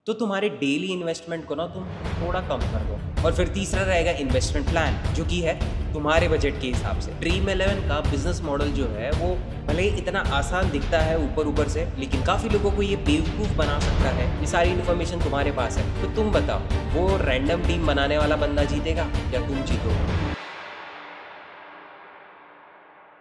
तो तुम्हारे daily investment को ना तुम थोड़ा कम कर दो। और फिर तीसरा रहेगा इन्वेस्टमेंट प्लान, जो कि है तुम्हारे बजट के हिसाब से। ड्रीम 11 का बिजनेस मॉडल जो है वो भले ही इतना आसान दिखता है ऊपर से, लेकिन काफी लोगों को ये बेवकूफ बना सकता है। ये सारी इन्फॉर्मेशन तुम्हारे पास है, तो तुम बताओ वो रैंडम टीम बनाने वाला बंदा जीतेगा या तुम जीतोगे?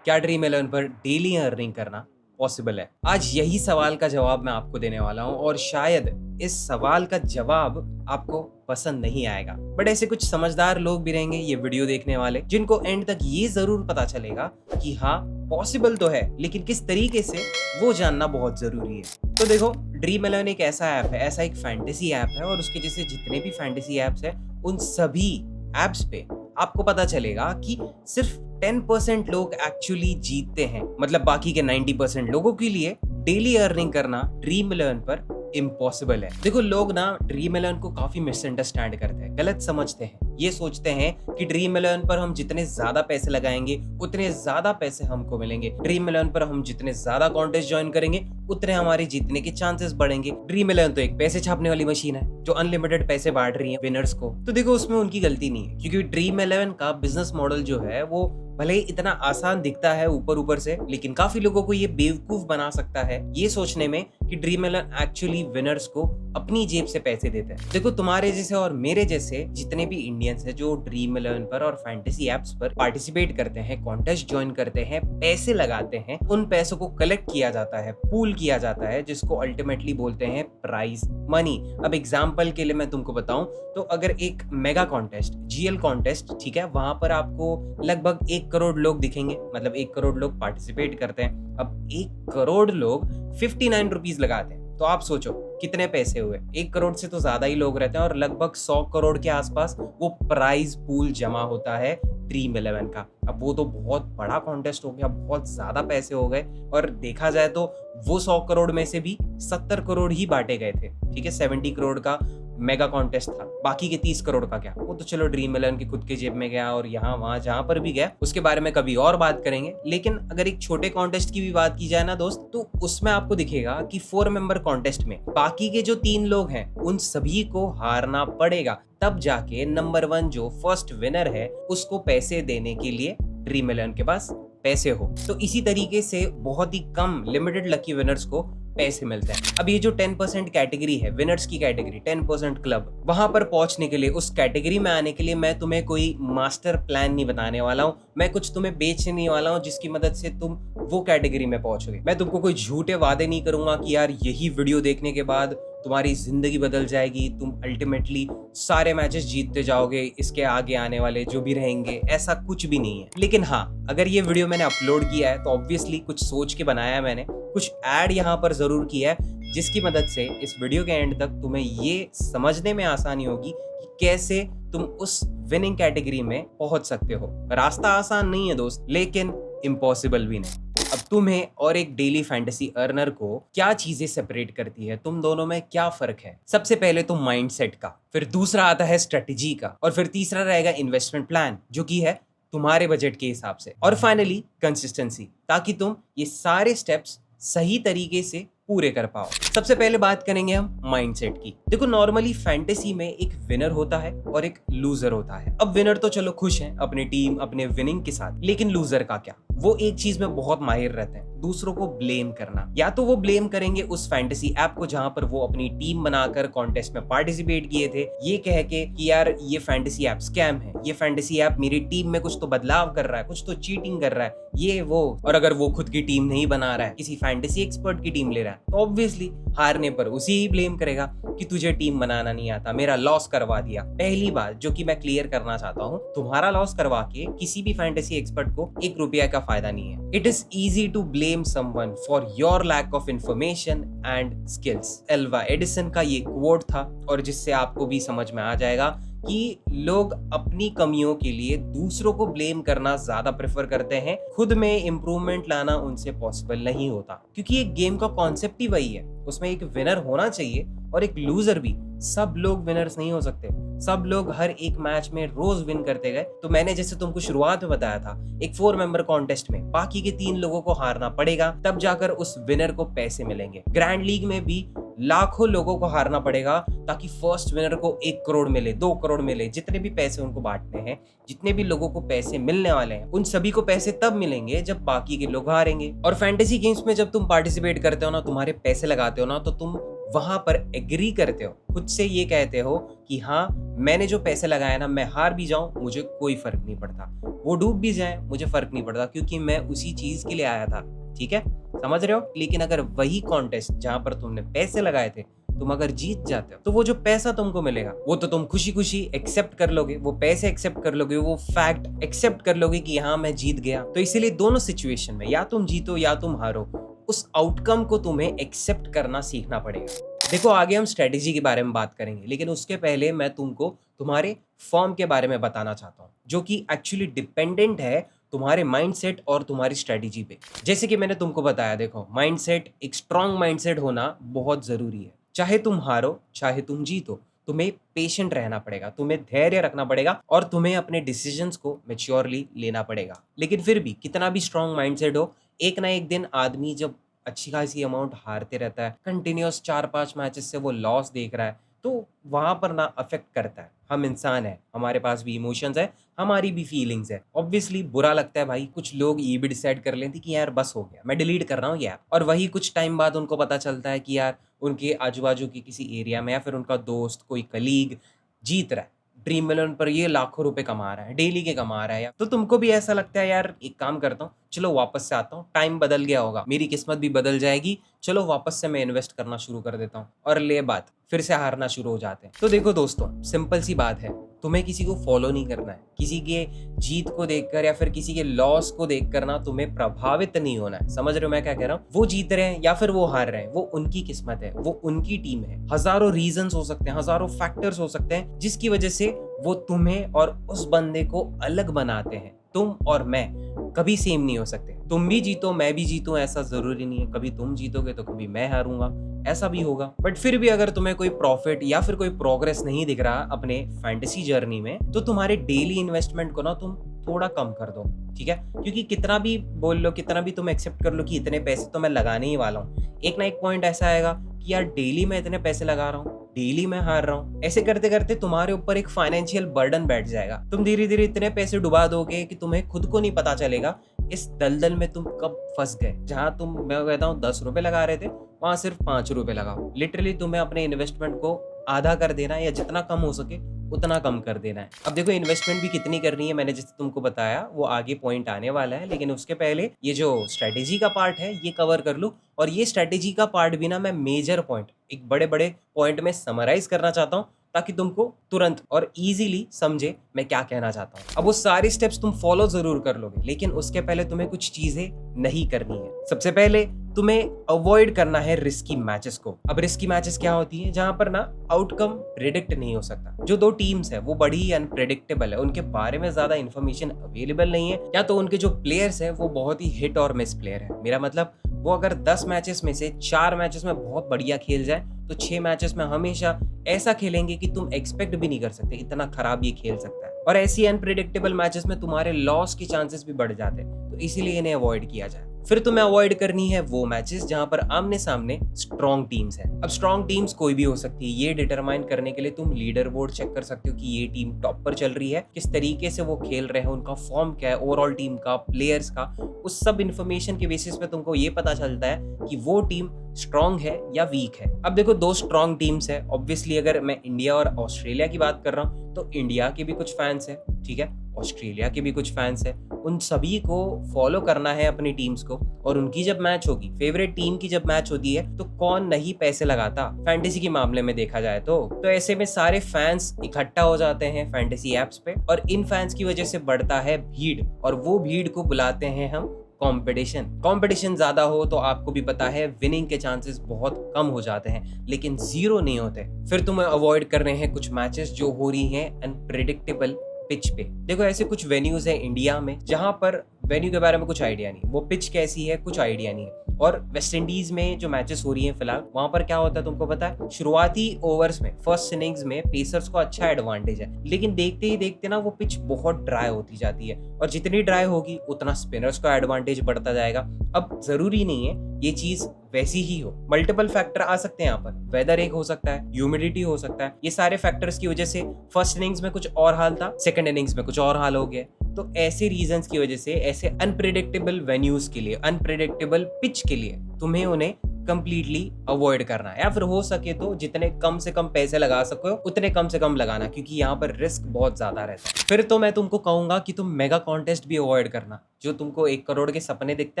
क्या ड्रीम 11 पर डेली अर्निंग करना पॉसिबल है? आज यही सवाल का जवाब मैं आपको देने वाला हूं, और शायद इस सवाल का जवाब आपको पसंद नहीं आएगा, बट ऐसे कुछ समझदार लोग भी रहेंगे ये वीडियो देखने वाले, जिनको एंड तक ये जरूर पता चलेगा कि हाँ पॉसिबल तो है, लेकिन किस तरीके से वो जानना बहुत जरूरी है। तो देखो, ड्रीम 11 एक ऐसा ऐप है, ऐसा एक फैंटेसी ऐप है, और उसके जैसे जितने भी फैंटेसी ऐप्स है उन सभी एप्स पे आपको पता चलेगा कि सिर्फ 10% लोग एक्चुअली जीतते हैं। मतलब बाकी के 90% लोगों के लिए डेली अर्निंग करना ड्रीम 11 पर इम्पॉसिबल है। देखो, लोग ना ड्रीम 11 को काफी मिसअंडरस्टैंड करते हैं, गलत समझते हैं। ये सोचते हैं कि ड्रीम 11 पर हम जितने ज्यादा पैसे लगाएंगे उतने ज्यादा पैसे हमको मिलेंगे। ड्रीम 11 पर हम जितने ज्यादा कॉन्टेस्ट ज्वाइन करेंगे उतने हमारे जीतने के चांसेस बढ़ेंगे। ड्रीम 11 तो एक पैसे छापने वाली मशीन है जो अनलिमिटेड पैसे बांट रही है विनर्स को। तो देखो, उसमें उनकी गलती नहीं है, क्योंकि ड्रीम 11 का बिजनेस मॉडल जो है वो भले ही इतना आसान दिखता है ऊपर से, लेकिन काफी लोगों को ये बेवकूफ बना सकता है ये सोचने में कि ड्रीम 11 एक्चुअली विनर्स को अपनी जेब से पैसे देते हैं। देखो, तुम्हारे जैसे और मेरे जैसे जितने भी इंडियंस हैं जो ड्रीम 11 पर और फैंटेसी एप्स पर पार्टिसिपेट करते हैं, कॉन्टेस्ट ज्वाइन करते हैं, पैसे लगाते हैं, उन पैसों को कलेक्ट किया जाता है, पूल किया जाता है, जिसको अल्टीमेटली बोलते हैं प्राइज मनी। अब एग्जाम्पल के लिए मैं तुमको बताऊं तो अगर एक मेगा कॉन्टेस्ट, जीएल कॉन्टेस्ट, ठीक है, वहां पर आपको लगभग 1 करोड़ लोग दिखेंगे, मतलब 1 करोड़ लोग पार्टिसिपेट करते हैं। अब 1 करोड़ लोग 59 रुपीज लगाते हैं, तो आप सोचो कितने पैसे हुए। 1 करोड़ से तो ज्यादा ही लोग रहते हैं, और लगभग 100 करोड़ के आसपास वो प्राइज पूल जमा होता है ड्रीम 11 का। अब वो तो बहुत बड़ा कॉन्टेस्ट हो गया, बहुत ज्यादा पैसे हो गए, और देखा जाए तो वो 100 करोड़ में से भी 70 करोड़ ही बांटे गए थे, ठीक है। 70 करोड़ का मेगा कॉन्टेस्ट था, बाकी के 30 करोड़ का क्या, वो तो चलो ड्रीम 11 की खुद के जेब में गया, और यहाँ वहां जहां पर भी गया उसके बारे में कभी और बात करेंगे। लेकिन अगर एक छोटे कॉन्टेस्ट की भी बात की जाए ना दोस्त, तो उसमें आपको दिखेगा कि 4 मेंबर कॉन्टेस्ट में बाकी के जो 3 लोग हैं उन सभी को हारना पड़ेगा, तब जाके नंबर 1 जो फर्स्ट विनर है उसको पैसे देने के लिए ड्रीम 11 के पास पैसे हो। तो इसी तरीके से बहुत ही कम लिमिटेड लकी विनर्स को पैसे मिलते हैं। अब ये जो 10% कैटेगरी है, विनर्स की कैटेगरी, 10% क्लब, वहां पर पहुंचने के लिए, उस कैटेगरी में आने के लिए मैं तुम्हें कोई मास्टर प्लान नहीं बताने वाला हूं, मैं कुछ तुम्हें बेचने वाला हूं जिसकी मदद से तुम वो कैटेगरी में पहुंचोगे। मैं तुमको कोई झूठे वादे नहीं करूंगा कि यार यही वीडियो देखने के बाद तुम्हारी जिंदगी बदल जाएगी, तुम अल्टीमेटली सारे मैचेस जीतते जाओगे, इसके आगे आने वाले जो भी रहेंगे, ऐसा कुछ भी नहीं है। लेकिन हाँ, अगर ये वीडियो मैंने अपलोड किया है तो ऑब्वियसली कुछ सोच के बनाया है मैंने, कुछ ऐड यहाँ पर जरूर किया है, जिसकी मदद से इस वीडियो के एंड तक तुम्हें ये समझने में आसानी होगी कि कैसे तुम उस विनिंग कैटेगरी में पहुंच सकते हो। रास्ता आसान नहीं है दोस्त, लेकिन इम्पॉसिबल भी नहीं। अब तुम्हें और एक डेली फैंटेसी अर्नर को क्या चीजें सेपरेट करती है, तुम दोनों में क्या फर्क है? सबसे पहले तो माइंडसेट का, फिर दूसरा आता है स्ट्रेटेजी का, और फिर तीसरा रहेगा इन्वेस्टमेंट प्लान, जो कि है तुम्हारे बजट के हिसाब से, और फाइनली कंसिस्टेंसी, ताकि तुम ये सारे स्टेप्स सही तरीके से पूरे कर पाओ। सबसे पहले बात करेंगे हम माइंडसेट की। देखो, नॉर्मली फैंटेसी में एक विनर होता है और एक लूजर होता है। अब विनर तो चलो खुश है अपनी टीम, अपने विनिंग के साथ, लेकिन लूजर का क्या? वो एक चीज में बहुत माहिर रहते हैं, दूसरों को ब्लेम करना। या तो वो ब्लेम करेंगे उस फैंटेसी ऐप को जहां पर वो अपनी टीम बनाकर कॉन्टेस्ट में पार्टिसिपेट किए थे, ये कह के कि यार ये फैंटेसी ऐप स्कैम है, ये फैंटेसी ऐप मेरी टीम में कुछ तो बदलाव कर रहा है, कुछ तो चीटिंग कर रहा है, ये वो। और अगर वो खुद की टीम नहीं बना रहा है, किसी फैंटेसी एक्सपर्ट की टीम ले रहा है, तो ऑब्वियसली हारने पर उसी ही ब्लेम करेगा कि तुझे टीम बनाना नहीं आता, मेरा लॉस करवा दिया। पहली बात जो कि मैं क्लियर करना चाहता हूँ, तुम्हारा लॉस करवा के किसी भी फैंटेसी एक्सपर्ट को 1 रुपया का फायदा नहीं है। It is easy to blame someone for your lack of information and skills. Alva Edison का ये कोट था, और जिससे आपको भी समझ में आ जाएगा कि लोग अपनी कमियों के लिए दूसरों को ब्लेम करना ज्यादा प्रेफर करते हैं, खुद में इंप्रूवमेंट लाना उनसे पॉसिबल नहीं होता, क्योंकि एक गेम का कॉन्सेप्ट ही वही है, उसमें एक विनर होना चाहिए और एक लूजर भी। सब लोग विनर्स नहीं हो सकते, सब लोग हर एक मैच में रोज विन करते गए। तो मैंने जैसे तुमको शुरुआत में बताया था, एक 4 मेंबर कॉन्टेस्ट में बाकी के 3 लोगों को हारना पड़ेगा, तब जाकर उस विनर को पैसे मिलेंगे। ग्रैंड लीग में भी लाखों लोगों को हारना पड़ेगा ताकि फर्स्ट विनर को 1 करोड़ मिले, 2 करोड़ मिले, जितने भी पैसे उनको बांटने हैं, जितने भी लोगों को पैसे मिलने वाले हैं, उन सभी को पैसे तब मिलेंगे जब बाकी के लोग हारेंगे। और फैंटेसी गेम्स में जब तुम पार्टिसिपेट करते हो ना, तुम्हारे पैसे लगाते हो ना, तो तुम वहां पर एग्री करते हो, खुद से ये कहते हो कि हाँ, मैंने जो पैसे लगाए ना, मैं हार भी जाऊं मुझे कोई फर्क नहीं पड़ता, वो डूब भी जाए मुझे फर्क नहीं पड़ता, क्योंकि मैं उसी चीज के लिए आया था। ठीक है, समझ रहे हो? लेकिन अगर वही कॉन्टेस्ट जहां पर तुमने पैसे लगाए थे, तुम अगर जीत जाते हो, तो वो जो पैसा तुमको मिलेगा वो तो तुम खुशी खुशी एक्सेप्ट कर लोगे, वो पैसे एक्सेप्ट कर लोगे, वो फैक्ट एक्सेप्ट कर लोगे कि हाँ, मैं जीत गया। तो इसीलिए दोनों सिचुएशन में, या तुम जीतो या तुम हारो, उस आउटकम को तुम्हें एक्सेप्ट करना सीखना पड़ेगा। देखो, आगे हम स्ट्रेटेजी के बारे में बात करेंगे, लेकिन उसके पहले मैं तुमको तुम्हारे फॉर्म के बारे में बताना चाहता हूँ, जो कि एक्चुअली डिपेंडेंट है तुम्हारे माइंडसेट और तुम्हारी स्ट्रेटेजी पे। जैसे कि मैंने तुमको बताया, देखो, माइंडसेट, एक स्ट्रांग माइंडसेट होना बहुत जरूरी है। चाहे तुम हारो चाहे तुम जीतो, तुम्हें पेशेंट रहना पड़ेगा, तुम्हें धैर्य रखना पड़ेगा और तुम्हें अपने डिसीजंस को मैच्योरली लेना पड़ेगा। लेकिन फिर भी कितना भी स्ट्रांग माइंडसेट हो, एक ना एक दिन आदमी जब अच्छी खासी अमाउंट हारते रहता है, कंटिन्यूस 4-5 मैचेस से वो लॉस देख रहा है, तो वहां पर ना अफेक्ट करता है। हम इंसान है, हमारे पास भी इमोशंस है, हमारी भी फीलिंग्स है। ऑब्वियसली बुरा लगता है भाई। कुछ लोग ये भी डिसाइड कर लेते कि यार बस हो गया, मैं डिलीट कर रहा हूँ यार, और वही कुछ टाइम बाद उनको पता चलता है कि यार उनके आजू बाजू की किसी एरिया में या फिर उनका दोस्त, कोई कलीग जीत रहा है, ड्रीम मिलियन पर ये लाखों रुपए कमा रहा है, डेली के कमा रहा है। या तो तुमको भी ऐसा लगता है यार एक काम करता हूँ, चलो वापस से आता हूँ, टाइम बदल गया होगा, मेरी किस्मत भी बदल जाएगी, चलो वापस से मैं इन्वेस्ट करना शुरू कर देता हूँ, और ले बात फिर से हारना शुरू हो जाते हैं। तो देखो दोस्तों, सिंपल सी बात है, तुम्हें किसी को फॉलो नहीं करना है, किसी के जीत को देखकर या फिर किसी के लॉस को देखकर ना तुम्हें प्रभावित नहीं होना है। समझ रहे हो मैं क्या कह रहा हूँ? वो जीत रहे हैं या फिर वो हार रहे हैं, वो उनकी किस्मत है, वो उनकी टीम है। हजारों रीजंस हो सकते हैं, हजारों फैक्टर्स हो सकते हैं जिसकी वजह से वो तुम्हें और उस बंदे को अलग बनाते हैं। तुम और मैं कभी सेम नहीं हो सकते। तुम भी जीतो मैं भी जीतूं ऐसा जरूरी नहीं है, कभी तुम जीतोगे तो कभी मैं हारूंगा, ऐसा भी होगा। बट फिर भी अगर तुम्हें कोई प्रॉफिट या फिर कोई प्रोग्रेस नहीं दिख रहा अपने फैंटेसी जर्नी में, तो तुम्हारे डेली इन्वेस्टमेंट को ना तुम थोड़ा कम कर दो। ठीक है, क्योंकि कितना भी बोल लो, कितना भी तुम एक्सेप्ट कर लो कि इतने पैसे तो मैं लगाने ही वाला हूँ, एक ना एक पॉइंट ऐसा आएगा कि यार डेली मैं इतने पैसे लगा रहा हूँ, डेली मैं हार रहा हूँ। ऐसे करते करते तुम्हारे ऊपर एक फाइनेंशियल बर्डन बैठ जाएगा। तुम धीरे धीरे इतने पैसे डुबा दोगे कि तुम्हें खुद को नहीं पता चलेगा इस दलदल में तुम कब फंस गए। जहां तुम, मैं कहता हूँ 10 रुपए लगा रहे थे, वहां सिर्फ 5 रुपए लगाओ। लिटरली तुम्हें अपने इन्वेस्टमेंट को आधा कर देना है, या जितना कम हो सके उतना कम कर देना है। अब देखो, इन्वेस्टमेंट भी कितनी करनी है, मैंने जैसे तुमको बताया वो आगे पॉइंट आने वाला है, लेकिन उसके पहले ये जो स्ट्रेटेजी का पार्ट है ये कवर कर लूं। और ये स्ट्रेटेजी का पार्ट भी ना मैं मेजर पॉइंट, एक बड़े बड़े पॉइंट में समराइज करना चाहता हूँ, ताकि तुमको तुरंत और इजीली समझे मैं क्या कहना चाहता हूँ। अब वो सारे स्टेप्स तुम फॉलो जरूर कर लोगे, लेकिन उसके पहले तुम्हें कुछ चीजें नहीं करनी है। सबसे पहले तुम्हें अवॉइड करना है रिस्की मैचेस को। अब रिस्की मैचेस क्या होती है? जहां पर ना आउटकम प्रेडिक्ट नहीं हो सकता। जो दो टीम्स है वो बड़ी ही अनप्रेडिक्टेबल है, उनके बारे में ज्यादा इन्फॉर्मेशन अवेलेबल नहीं है, या तो उनके जो प्लेयर्स है वो बहुत ही हिट और मिस प्लेयर है। मेरा मतलब, वो अगर 10 मैचेस में से 4 मैचेस में बहुत बढ़िया खेल जाए, तो 6 मैचेस में हमेशा ऐसा खेलेंगे कि तुम एक्सपेक्ट भी नहीं कर सकते इतना खराब ये खेल सकता है। और ऐसी अनप्रेडिक्टेबल मैचेस में तुम्हारे लॉस के चांसेस भी बढ़ जाते हैं, तो इसीलिए इन्हें अवॉइड किया जाए। फिर तुम्हें अवॉइड करनी है वो मैचेस जहां पर आमने सामने स्ट्रॉन्ग टीम्स हैं। अब स्ट्रॉन्ग टीम्स कोई भी हो सकती है, ये डिटरमाइन करने के लिए तुम लीडर बोर्ड चेक कर सकते हो कि ये टीम टॉप पर चल रही है, किस तरीके से वो खेल रहे हैं, उनका फॉर्म क्या है, ओवरऑल टीम का, प्लेयर्स का। उस सब इन्फॉर्मेशन के बेसिस पे तुमको ये पता चलता है कि वो टीम स्ट्रॉन्ग है या वीक है। अब देखो, 2 स्ट्रॉन्ग टीम्स है। ऑब्वियसली अगर मैं इंडिया और ऑस्ट्रेलिया की बात कर रहा हूँ, तो इंडिया के भी कुछ फैंस है, ठीक है, ऑस्ट्रेलिया के भी कुछ फैंस है। उन सभी को फॉलो करना है अपनी टीम्स को, और उनकी जब मैच होगी, फेवरेट टीम की जब मैच होती है, तो कौन नहीं पैसे लगाता फैंटेसी के मामले में देखा जाए तो ऐसे में सारे फैंस इकट्ठा हो जाते हैं फैंटेसी एप्स पे, और इन फैंस की वजह से बढ़ता है भीड़, और वो भीड़ को बुलाते हैं हम कंपटीशन ज्यादा हो तो आपको भी पता है विनिंग के चांसेस बहुत कम हो जाते हैं, लेकिन जीरो नहीं होते। फिर तुम्हें अवॉइड कर रहे हैं कुछ मैचेस जो हो रही हैं अनप्रेडिक्टेबल पिच पे। देखो, ऐसे कुछ वेन्यूज है इंडिया में जहां पर वेन्यू के बारे में कुछ आइडिया नहीं, वो पिच कैसी है कुछ आइडिया नहीं है, और वेस्ट इंडीज में जो मैचेस हो रही हैं फिलहाल, वहां पर क्या होता है तुमको पता है, शुरुआती ओवर्स में फर्स्ट इनिंग्स में पेसर्स को अच्छा एडवांटेज है, लेकिन देखते ही देखते ना वो पिच बहुत ड्राई होती जाती है, और जितनी ड्राई होगी उतना स्पिनर्स का एडवांटेज बढ़ता जाएगा। अब जरूरी नहीं है ये चीज वैसी ही हो, मल्टीपल फैक्टर आ सकते हैं यहाँ पर। वेदर एक हो सकता है, ह्यूमिडिटी हो सकता है, ये सारे फैक्टर्स की वजह से फर्स्ट इनिंग्स में कुछ और हाल था, सेकंड इनिंग्स में कुछ और हाल हो गया। तो ऐसे रीजंस की वजह से, ऐसे अनप्रिडिक्टेबल वेन्यूज के लिए, अनप्रिडिक्टेबल पिच के लिए तुम्हें उन्हें कंप्लीटली अवॉइड करना है, या फिर हो सके तो जितने कम से कम पैसे लगा सको उतने कम से कम लगाना, क्योंकि यहाँ पर रिस्क बहुत ज्यादा रहता है। फिर तो मैं तुमको कहूंगा कि तुम मेगा कॉन्टेस्ट भी अवॉइड करना, जो तुमको 1 करोड़ के सपने दिखते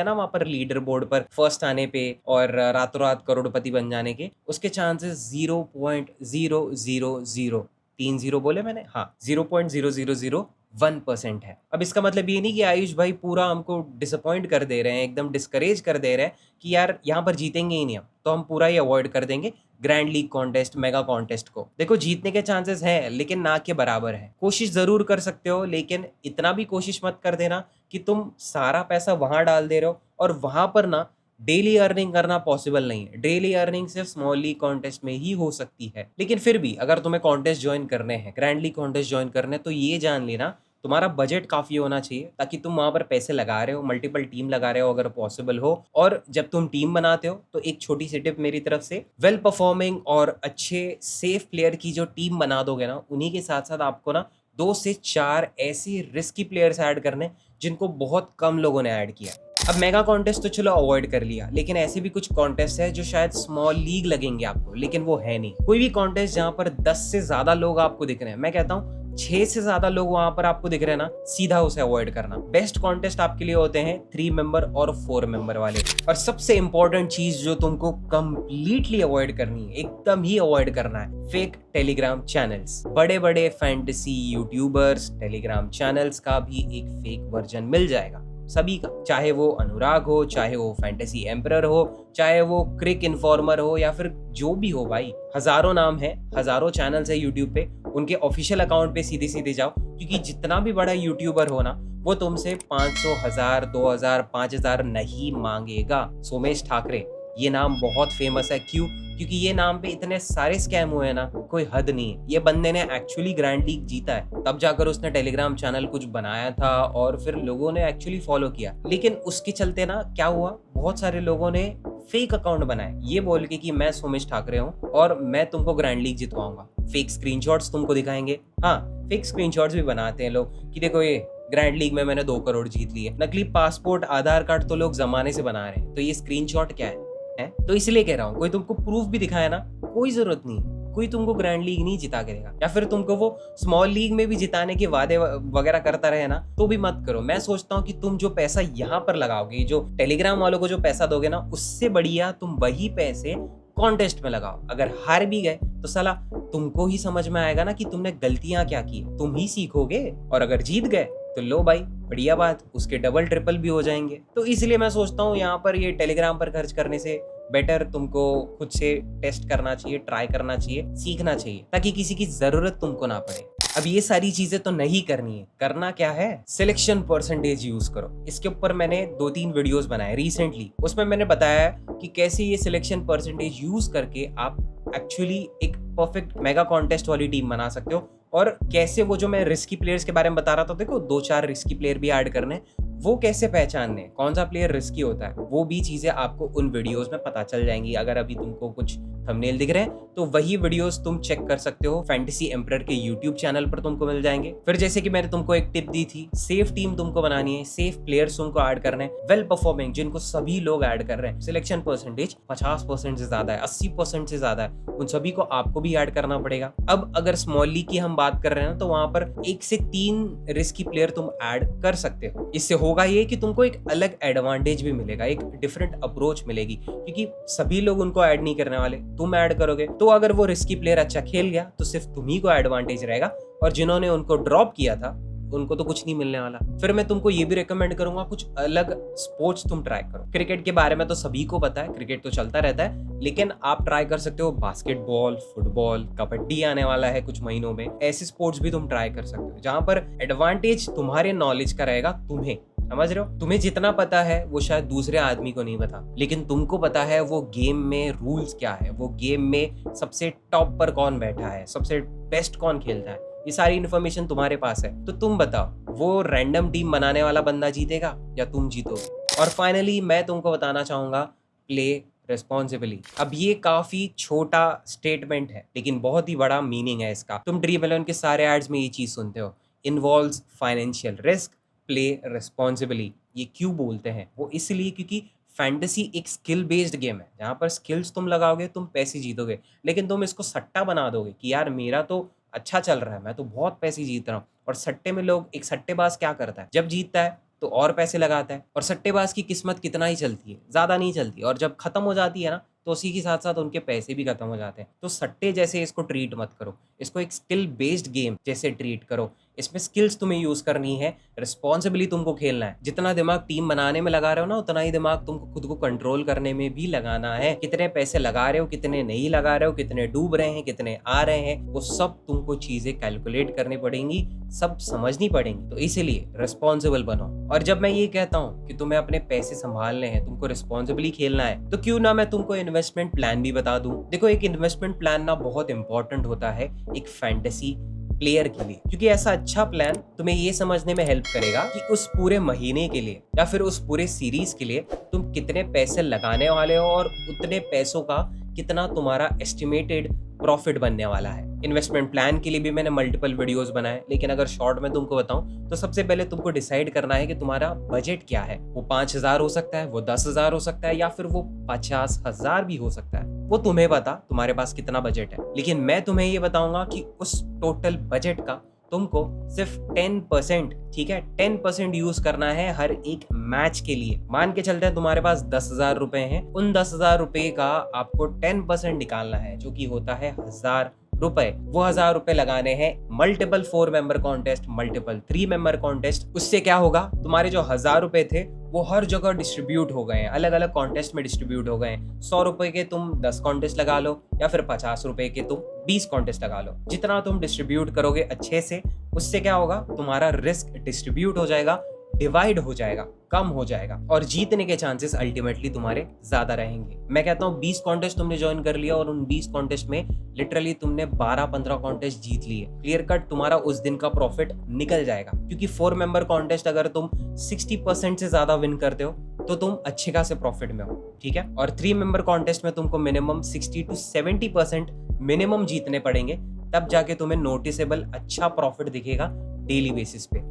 हैं ना वहां पर लीडर बोर्ड पर फर्स्ट आने पे और रातों रात करोड़पति बन जाने के, उसके चांसेस 0.0003 0 बोले मैंने, हाँ 0.0001% है। अब इसका मतलब ये नहीं कि आयुष भाई पूरा हमको डिसअपॉइंट कर दे रहे हैं, एकदम डिस्करेज कर दे रहे हैं कि यार यहाँ पर जीतेंगे ही नहीं हम, तो हम पूरा ही अवॉइड कर देंगे grand league contest, mega contest को। देखो जीतने के चांसेस हैं लेकिन ना के बराबर है। कोशिश जरूर कर सकते हो, लेकिन इतना भी कोशिश मत कर देना कि तुम सारा पैसा वहां डाल दे रहे हो, और वहां पर ना डेली अर्निंग करना पॉसिबल नहीं है। डेली अर्निंग सिर्फ स्मॉल लीग कॉन्टेस्ट में ही हो सकती है। लेकिन फिर भी अगर तुम्हें कॉन्टेस्ट ज्वाइन करने हैं, ग्रैंड लीग कॉन्टेस्ट ज्वाइन करने हैं, तो ये जान लेना तुम्हारा बजट काफी होना चाहिए, ताकि तुम वहां पर पैसे लगा रहे हो, मल्टीपल टीम लगा रहे हो अगर पॉसिबल हो। और जब तुम टीम बनाते हो तो एक छोटी सी टिप मेरी तरफ से, वेल परफॉर्मिंग और अच्छे सेफ प्लेयर की जो टीम बना दोगे ना, उन्हीं के साथ साथ आपको ना 2 से 4 ऐसे रिस्की प्लेयर्स ऐड करने जिनको बहुत कम लोगों ने ऐड किया। अब मेगा कॉन्टेस्ट तो चलो अवॉइड कर लिया, लेकिन ऐसे भी कुछ कॉन्टेस्ट है जो शायद स्मॉल लीग लगेंगे आपको, लेकिन वो है नहीं। कोई भी कॉन्टेस्ट जहां पर 10 से ज्यादा लोग आपको दिख रहे हैं, मैं कहता हूँ 6 से ज्यादा लोग वहां पर आपको दिख रहे हैं ना, सीधा उसे अवॉइड करना। बेस्ट कॉन्टेस्ट आपके लिए होते हैं 3 मेंबर और 4 मेंबर वाले। और सबसे इंपॉर्टेंट चीज जो तुमको कंप्लीटली अवॉइड करनी है, एकदम ही अवॉइड करना है, फेक टेलीग्राम चैनल्स। बड़े बड़े फैंटेसी यूट्यूबर्स टेलीग्राम चैनल्स का भी एक फेक वर्जन मिल जाएगा सभी का, चाहे वो अनुराग हो, चाहे वो फैंटेसी एम्परर हो, चाहे वो क्रिक इन्फॉर्मर हो, या फिर जो भी हो भाई। हजारों नाम है, हजारों चैनल्स है यूट्यूब पे, उनके ऑफिशियल अकाउंट पे सीधे सीधे जाओ, क्योंकि जितना भी बड़ा यूट्यूबर हो ना, वो तुमसे 500, 1000, 2000, 5000 नहीं मांगेगा। सोमेश ठाकरे ये नाम बहुत फेमस है, क्यों? क्योंकि ये नाम पे इतने सारे स्कैम हुए हैं ना, कोई हद नहीं है। ये बंदे ने एक्चुअली ग्रैंड लीग जीता है, तब जाकर उसने टेलीग्राम चैनल कुछ बनाया था और फिर लोगों ने एक्चुअली फॉलो किया। लेकिन उसके चलते ना क्या हुआ, बहुत सारे लोगों ने फेक अकाउंट बनाए, ये बोल के कि मैं सोमेश ठाकरे हूँ और मैं तुमको ग्रैंड लीग जितवाऊंगा। फेक स्क्रीनशॉट्स तुमको दिखाएंगे, हाँ फेक स्क्रीनशॉट्स भी बनाते हैं लोग कि देखो ये ग्रैंड लीग में मैंने 2 करोड़ जीत लिए। नकली पासपोर्ट, आधार कार्ड तो लोग जमाने से बना रहे हैं, तो ये स्क्रीनशॉट क्या है? तो इसलिए कह रहा हूँ, कोई तुमको प्रूफ भी दिखाए ना, कोई जरूरत नहीं, कोई तुमको ग्रैंड लीग नहीं जिता के देगा। या फिर तुमको वो स्मॉल लीग में भी जिताने के वादे वगैरह करता रहे ना, तो भी मत करो। मैं सोचता हूँ कि तुम जो पैसा यहाँ पर लगाओगे, जो टेलीग्राम वालों को जो पैसा दोगे ना, उससे बढ़िया तुम वही पैसे कॉन्टेस्ट में लगाओ। अगर हार भी गए तो साला तुमको ही समझ में आएगा ना कि तुमने गलतियां क्या की, तुम ही सीखोगे। और अगर जीत गए तो लो भाई, बढ़िया बात, उसके डबल ट्रिपल भी हो जाएंगे। तो इसलिए मैं सोचता हूँ यहाँ पर ये टेलीग्राम पर खर्च करने से बेटर तुमको खुद से टेस्ट करना चाहिए, ट्राई करना चाहिए, सीखना चाहिए, ताकि किसी की जरूरत तुमको ना पड़े। अब ये सारी चीजें तो नहीं करनी है, करना क्या है, सिलेक्शन परसेंटेज यूज करो। इसके ऊपर मैंने 2-3 वीडियोस बनाए रिसेंटली, उसमें मैंने बताया कि कैसे ये सिलेक्शन परसेंटेज यूज करके आप एक्चुअली एक परफेक्ट मेगा कॉन्टेस्ट वाली टीम बना सकते हो, और कैसे वो जो मैं रिस्की प्लेयर्स के बारे में बता रहा था, देखो 2-4 रिस्की प्लेयर भी ऐड करने, वो कैसे पहचानने, कौन सा प्लेयर रिस्की होता है, वो भी चीजें आपको उन वीडियोस में पता चल जाएंगी। अगर अभी तुमको कुछ थंबनेल दिख रहे हैं तो वही वीडियोस तुम चेक कर सकते हो, फैंटेसी एम्परर के यूट्यूब चैनल पर तुमको मिल जाएंगे। फिर जैसे कि मैंने तुमको एक टिप दी थी, सेफ टीम तुमको बनानी है, सेफ प्लेयर्स तुमको ऐड करने, वेल परफॉर्मिंग जिनको सभी लोग ऐड कर रहे हैं। सिलेक्शन परसेंटेज 50% से ज्यादा है, 80% से ज्यादा है, उन सभी को आपको भी ऐड करना पड़ेगा। अब अगर स्मॉल लीग की हम बात कर रहे हैं ना, तो वहां पर 1 से 3 रिस्की प्लेयर तुम ऐड कर सकते हो। इससे होगा ये कि तुमको एक अलग एडवांटेज भी मिलेगा, एक डिफरेंट अप्रोच मिलेगी, क्योंकि सभी लोग उनको ऐड नहीं करने वाले, तुम ऐड करोगे। तो अगर वो रिस्की प्लेयर अच्छा खेल गया तो सिर्फ तुम्ही को एडवांटेज रहेगा, और जिन्होंने उनको ड्रॉप किया था उनको तो कुछ नहीं मिलने वाला। फिर मैं तुमको ये भी रेकमेंड करूंगा, कुछ अलग स्पोर्ट्स तुम ट्राई करो। क्रिकेट के बारे में तो सभी को पता है, क्रिकेट तो चलता रहता है, लेकिन आप ट्राई कर सकते हो बास्केटबॉल, फुटबॉल, कबड्डी आने वाला है कुछ महीनों में, ऐसे स्पोर्ट्स भी तुम ट्राई कर सकते हो जहां पर एडवांटेज तुम्हारे नॉलेज का रहेगा तुम्हें, समझ रहे हो? तुम्हें जितना पता है वो शायद दूसरे आदमी को नहीं पता, लेकिन तुमको पता है वो गेम में रूल्स क्या है, वो गेम में सबसे टॉप पर कौन बैठा है, सबसे बेस्ट कौन खेलता है, ये सारी इन्फॉर्मेशन तुम्हारे पास है। तो तुम बताओ वो रैंडम टीम बनाने वाला बंदा जीतेगा या तुम जीतोगे? और फाइनली मैं तुमको बताना चाहूंगा, प्ले रिस्पॉन्सिबली। अब ये काफी छोटा स्टेटमेंट है लेकिन बहुत ही बड़ा मीनिंग है इसका। तुम ड्रीम11 के सारे एड्स में ये चीज सुनते हो, involves financial risk, play responsibly. ये क्यों बोलते हैं? वो इसलिए क्योंकि फैंटेसी एक स्किल बेस्ड गेम है जहाँ पर स्किल्स तुम लगाओगे तुम पैसे जीतोगे, लेकिन तुम इसको सट्टा बना दोगे कि यार मेरा तो अच्छा चल रहा है, मैं तो बहुत पैसे जीत रहा हूँ। और सट्टे में लोग, एक सट्टेबाज क्या करता है, जब जीतता है तो और पैसे लगाता है, और सट्टेबाज की किस्मत कितना ही चलती है, ज़्यादा नहीं चलती, और जब खत्म हो जाती है ना तो उसी के साथ साथ उनके पैसे भी खत्म हो जाते हैं। तो सट्टे जैसे इसको ट्रीट मत करो, इसको एक स्किल बेस्ड गेम जैसे ट्रीट करो। इसमें स्किल्स तुम्हें यूज करनी है, रिस्पॉन्सिबली तुमको खेलना है। जितना दिमाग टीम बनाने में लगा रहे हो ना, उतना ही दिमाग तुमको खुद को कंट्रोल करने में भी लगाना है। कितने पैसे लगा रहे हो, कितने नहीं लगा रहे हो, कितने डूब रहे हैं, कितने आ रहे हैं, वो सब तुमको चीजें कैलकुलेट करनी पड़ेंगी, सब समझनी पड़ेंगी। तो इसीलिए रिस्पॉन्सिबल बनो। और जब मैं ये कहता हूँ कि तुम्हें अपने पैसे संभालने हैं, तुमको रिस्पॉन्सिबली खेलना है, तो क्यों ना मैं तुमको इन्वेस्टमेंट प्लान भी बता दूं। देखो, एक इन्वेस्टमेंट प्लान ना बहुत इंपॉर्टेंट होता है एक फैंटेसी प्लेयर के लिए, क्योंकि ऐसा अच्छा प्लान तुम्हें ये समझने में हेल्प करेगा कि उस पूरे महीने के लिए या फिर उस पूरे सीरीज के लिए तुम कितने पैसे लगाने वाले हो और उतने पैसों का कितना तुम्हारा एस्टिमेटेड प्रॉफिट बनने वाला है। इन्वेस्टमेंट प्लान के लिए भी मैंने मल्टीपल वीडियोस बनाए, लेकिन अगर शॉर्ट में तुमको बताऊं तो सबसे पहले तुमको डिसाइड करना है कि तुम्हारा बजट क्या है। वो 5,000 हो सकता है, वो 10,000 हो सकता है, या फिर वो 50,000 भी हो सकता है। वो तुम्हें पता तुम्हारे पास कितना बजट है, लेकिन मैं तुम्हें ये बताऊंगा कि उस टोटल बजट का तुमको सिर्फ 10%, ठीक है, 10% यूज करना है हर एक मैच के लिए। मान के चलते हैं तुम्हारे पास 10,000 रुपए हैं, उन 10,000 रुपए का आपको 10% निकालना है, जो कि होता है 1,000 रुपए। वो 1,000 रुपए लगाने हैं multiple 4 member contest, multiple 3 member contest. उससे क्या होगा, तुम्हारे जो 1,000 रुपए थे वो हर जगह डिस्ट्रीब्यूट हो गए हैं, अलग अलग कॉन्टेस्ट में डिस्ट्रीब्यूट हो गए हैं। 100 रुपए के तुम 10 कॉन्टेस्ट लगा लो, या फिर 50 रुपए के तुम 20 कॉन्टेस्ट लगा लो। जितना तुम डिस्ट्रीब्यूट करोगे अच्छे से, उससे क्या होगा, तुम्हारा रिस्क डिस्ट्रीब्यूट हो जाएगा, डिवाइड हो जाएगा, कम हो जाएगा, और जीतने के चांसेस अल्टीमेटली तुम्हारे ज्यादा रहेंगे। मैं कहता हूँ 20 कॉन्टेस्ट तुमने ज्वाइन कर लिया और उन 20 कॉन्टेस्ट में लिटरली तुमने 12-15 कॉन्टेस्ट जीत लिए, क्लियर कट तुम्हारा उस दिन का प्रॉफिट निकल जाएगा। क्योंकि 4 मेंबर कॉन्टेस्ट अगर तुम 60% से ज्यादा विन करते हो तो तुम अच्छे खासे प्रॉफिट में हो, ठीक है। और 3 मेंबर कॉन्टेस्ट में तुमको मिनिमम 60 to 70% मिनिमम जीतने पड़ेंगे, तब जाके तुम्हें नोटिसेबल अच्छा प्रॉफिट दिखेगा डेली बेसिस पे।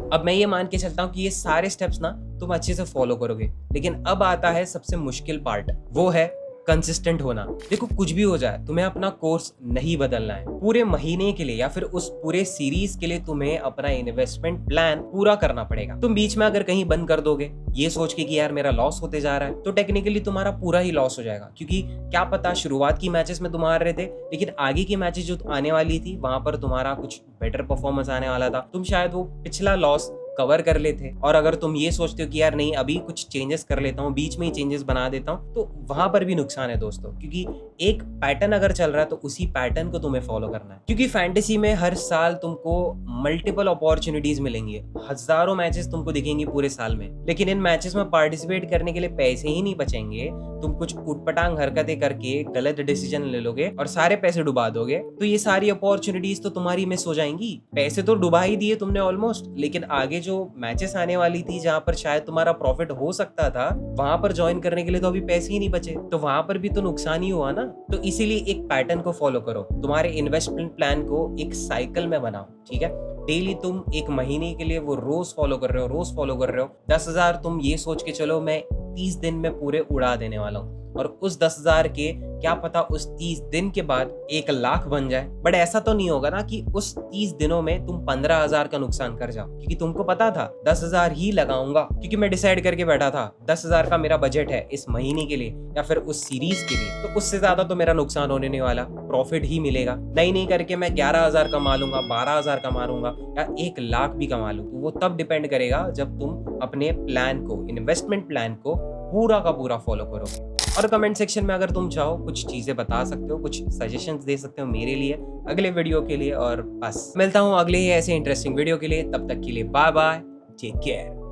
अब मैं ये मान के चलता हूँ कि ये सारे स्टेप्स ना तुम अच्छे से फॉलो करोगे, लेकिन अब आता है सबसे मुश्किल पार्ट, वो है कंसिस्टेंट होना। देखो, कुछ भी हो जाए तुम्हें अपना कोर्स नहीं बदलना है। पूरे महीने के लिए या फिर उस पूरे सीरीज के लिए तुम्हें अपना इन्वेस्टमेंट प्लान पूरा करना पड़ेगा। तुम बीच में अगर कहीं बंद कर दोगे ये सोच के कि यार मेरा लॉस होते जा रहा है, तो टेक्निकली तुम्हारा पूरा ही लॉस हो जाएगा। क्योंकि क्या पता शुरुआत की मैचेस में तुम हार रहे थे, लेकिन आगे की मैचेस जो आने वाली थी वहां पर तुम्हारा कुछ बेटर परफॉर्मेंस आने वाला था, तुम शायद वो पिछला लॉस कवर कर लेते। और अगर तुम ये सोचते हो कि यार नहीं अभी कुछ चेंजेस कर लेता हूँ, बीच में ही चेंजेस बना देता हूँ, तो वहां पर भी नुकसान है दोस्तों। क्योंकि एक पैटर्न अगर चल रहा है तो उसी पैटर्न को तुम्हें फॉलो करना है। क्योंकि फैंटेसी में हर साल तुमको मल्टीपल अपॉर्चुनिटीज मिलेंगी, हजारों मैचेस तुमको दिखेंगी पूरे साल में, लेकिन इन मैचेस में पार्टिसिपेट करने के लिए पैसे ही नहीं बचेंगे। तुम कुछ उटपटांग हरकतें करके गलत डिसीजन ले लोगे और सारे पैसे डुबा दोगे, तो ये सारी अपॉर्चुनिटीज तो तुम्हारी मिस हो जाएंगी। पैसे तो डुबा ही दिए तुमने ऑलमोस्ट, लेकिन आगे जो मैचेस आने वाली थी जहां पर शायद तुम्हारा प्रॉफिट हो सकता था, वहां पर ज्वाइन करने के लिए तो अभी पैसे ही नहीं बचे, तो वहां पर भी तो नुकसान ही हुआ ना। तो इसीलिए एक पैटर्न को फॉलो करो, तुम्हारे इन्वेस्टमेंट प्लान को एक साइकिल में बनाओ, ठीक है। डेली तुम एक महीने के लिए वो रोज फॉलो कर रहे हो। 10,000 तुम ये सोच के चलो मैं 30 दिन में पूरे उड़ा देने वाला हूँ, और उस 10,000 के क्या पता उस 30 दिन के बाद 1,00,000 बन जाए। बट ऐसा तो नहीं होगा ना कि उस 30 दिनों में तुम 15,000 का नुकसान कर जाओ, क्योंकि तुमको पता था 10,000 ही लगाऊंगा, क्योंकि मैं डिसाइड करके बैठा था 10,000 का मेरा बजट है इस महीने के लिए या फिर उस सीरीज के लिए, तो उससे ज्यादा तो मेरा नुकसान होने नहीं वाला, प्रॉफिट ही मिलेगा। नहीं करके मैं 11,000 कमा लूंगा, 12,000 कमा लूंगा या 1,00,000 भी कमा लूँ, तो वो तब डिपेंड करेगा जब तुम अपने प्लान को, इन्वेस्टमेंट प्लान को पूरा का पूरा फॉलो करोगे। और कमेंट सेक्शन में अगर तुम चाहो कुछ चीजें बता सकते हो, कुछ सजेशंस दे सकते हो मेरे लिए अगले वीडियो के लिए। और बस मिलता हूँ अगले ही ऐसे इंटरेस्टिंग वीडियो के लिए, तब तक के लिए बाय बाय, टेक केयर।